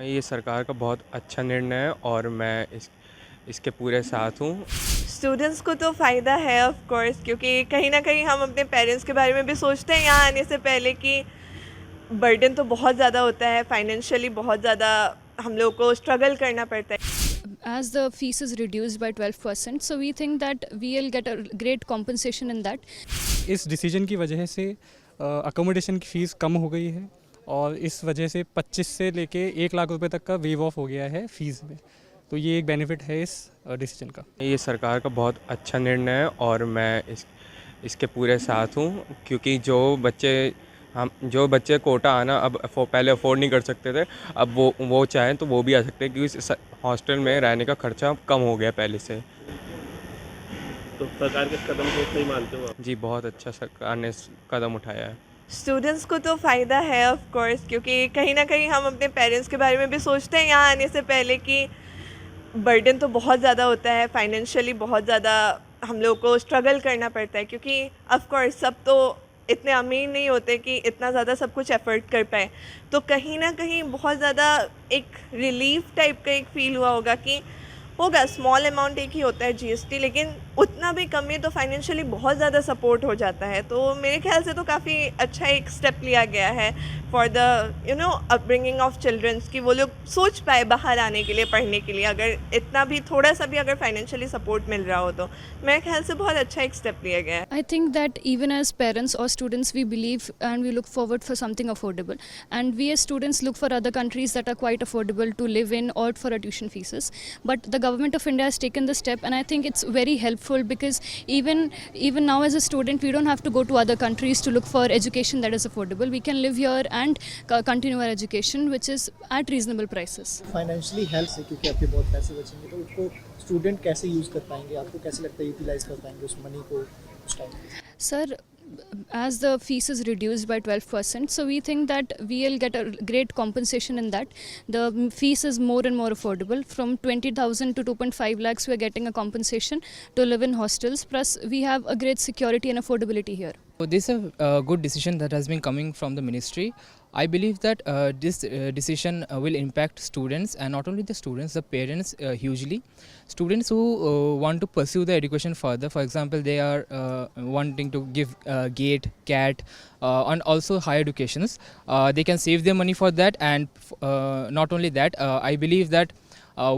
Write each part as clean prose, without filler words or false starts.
ये सरकार का बहुत अच्छा निर्णय है और मैं इसके पूरे साथ हूँ। स्टूडेंट्स को तो फ़ायदा है ऑफ कोर्स, क्योंकि कहीं ना कहीं हम अपने पेरेंट्स के बारे में भी सोचते हैं यहाँ आने से पहले कि बर्डन तो बहुत ज़्यादा होता है, फाइनेंशियली बहुत ज़्यादा हम लोग को स्ट्रगल करना पड़ता है। As the fees is reduced by 12%, so we think that we'll get a great compensation in that. इस डिसीजन की वजह से अकोमोडेशन की फ़ीस कम हो गई है और इस वजह से 25 से लेके 1 लाख रुपए तक का वेव ऑफ हो गया है फ़ीस में। तो ये एक बेनिफिट है इस डिसीजन का। ये सरकार का बहुत अच्छा निर्णय है और मैं इसके पूरे साथ हूँ, क्योंकि जो बच्चे कोटा आना अब पहले अफोर्ड नहीं कर सकते थे, अब वो चाहें तो वो भी आ सकते हैं, क्योंकि हॉस्टल में रहने का खर्चा कम हो गया पहले से। तो सरकार के इस कदम को सही मानते हो आप? जी, बहुत अच्छा सरकार ने कदम उठाया है। स्टूडेंट्स को तो फ़ायदा है ऑफ कोर्स, क्योंकि कहीं ना कहीं हम अपने पेरेंट्स के बारे में भी सोचते हैं यहाँ आने से पहले कि बर्डन तो बहुत ज़्यादा होता है, फाइनेंशियली बहुत ज़्यादा हम लोग को स्ट्रगल करना पड़ता है, क्योंकि ऑफ कोर्स सब तो इतने अमीर नहीं होते कि इतना ज़्यादा सब कुछ एफर्ट कर पाए। तो कहीं ना कहीं बहुत ज़्यादा एक रिलीफ टाइप का एक फ़ील हुआ होगा कि होगा, स्मॉल अमाउंट एक ही होता है जीएसटी, लेकिन उतना भी कम है तो फाइनेंशियली बहुत ज़्यादा सपोर्ट हो जाता है। तो मेरे ख्याल से तो काफ़ी अच्छा एक स्टेप लिया गया है for the upbringing of childrens, कि वो लोग सोच पाए बाहर आने के लिए, पढ़ने के लिए, अगर इतना भी थोड़ा सा भी अगर फाइनेंशियली सपोर्ट मिल रहा हो तो मेरे ख्याल से बहुत अच्छा एक स्टेप लिया गया है। I think that even as parents or students, we believe and we look forward for something affordable. And we as students look for other countries that are quite affordable to live in or for our tuition fees. But the government of India has taken this step, and I think it's very helpful because even now as a student, we don't have to go to other countries to look for education that is affordable. We can live here and continue our education, which is at reasonable prices. Financially help से, क्योंकि आपके बहुत पैसे बचेंगे तो उसको student कैसे use कर पाएंगे, आपको कैसे लगता है यूटिलाइज कर पाएंगे उस मनी को उस time? Sir, as the fees is reduced by 12%, so we think that we'll get a great compensation in that. The fees is more and more affordable. From 20,000 to 2.5 lakhs, we are getting a compensation to live in hostels. Plus, we have a great security and affordability here. So this is a good decision that has been coming from the ministry. I believe that this decision will impact students, and not only the students, the parents hugely. Students who want to pursue the education further, for example, they are wanting to give GATE, CAT, and also higher educations. They can save their money for that, and not only that, I believe that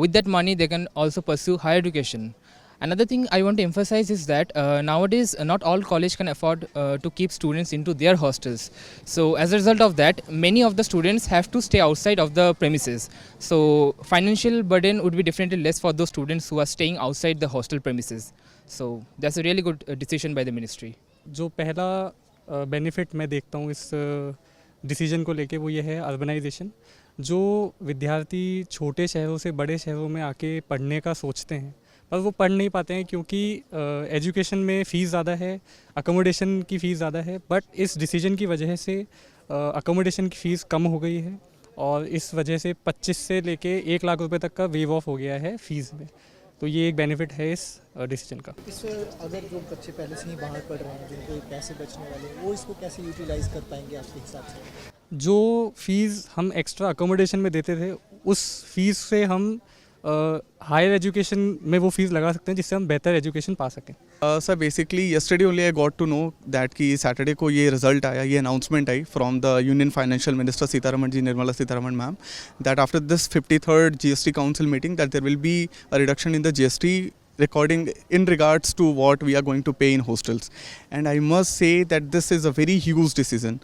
with that money they can also pursue higher education. Another thing I want to emphasize is that nowadays not all college can afford to keep students into their hostels. So as a result of that, many of the students have to stay outside of the premises. So financial burden would be definitely less for those students who are staying outside the hostel premises. So that's a really good decision by the ministry. जो पहला benefit मैं देखता हूँ इस decision को लेके वो ये है अर्बनाइजेशन। जो विद्यार्थी छोटे शहरों से बड़े शहरों में आके पढ़ने का सोचते हैं पर वो पढ़ नहीं पाते हैं, क्योंकि एजुकेशन में फ़ीस ज़्यादा है, अकोमोडेशन की फ़ीस ज़्यादा है। बट इस डिसीजन की वजह से अकोमोडेशन की फ़ीस कम हो गई है और इस वजह से 25 से लेके 1 लाख रुपए तक का वेव ऑफ हो गया है फ़ीस में। तो ये एक बेनिफिट है इस डिसीजन का। इस अगर जो बच्चे पहले से ही बाहर पढ़ रहे हैं, जिनको पैसे बचने वाले हैं, वो इसको कैसे यूटिलाइज कर पाएंगे आपके हिसाब से? जो फ़ीस हम एक्स्ट्रा अकोमोडेशन में देते थे, उस फ़ीस से हम हायर एजुकेशन में वो फीस लगा सकते हैं, जिससे हम बेहतर एजुकेशन पा सकें। Sir basically yesterday only I got to know that कि सैटरडे को ये रिजल्ट आया, ये अनाउंसमेंट आई from the union financial minister Sitharaman ji, Nirmala Sitharaman ma'am, that after this 53rd GST council meeting that there will be a reduction in the GST recording in regards to what we are going to pay in hostels. And I must say that this is a very huge decision.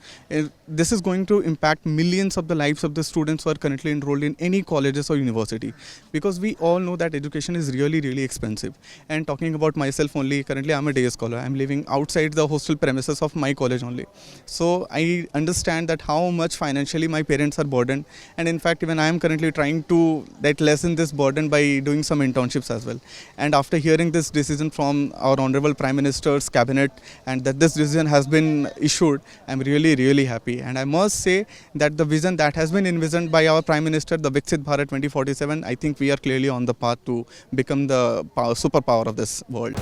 This is going to impact millions of the lives of the students who are currently enrolled in any colleges or university, because we all know that education is really expensive. And talking about myself only, currently I'm a day scholar. I'm living outside the hostel premises of my college only. So I understand that how much financially my parents are burdened, and in fact even I am currently trying to lessen this burden by doing some internships as well. And after hearing this decision from our Honorable Prime Minister's cabinet, and that this decision has been issued, I'm really happy. And I must say that the vision that has been envisioned by our Prime Minister, the Viksit Bharat 2047, I think we are clearly on the path to become the superpower of this world.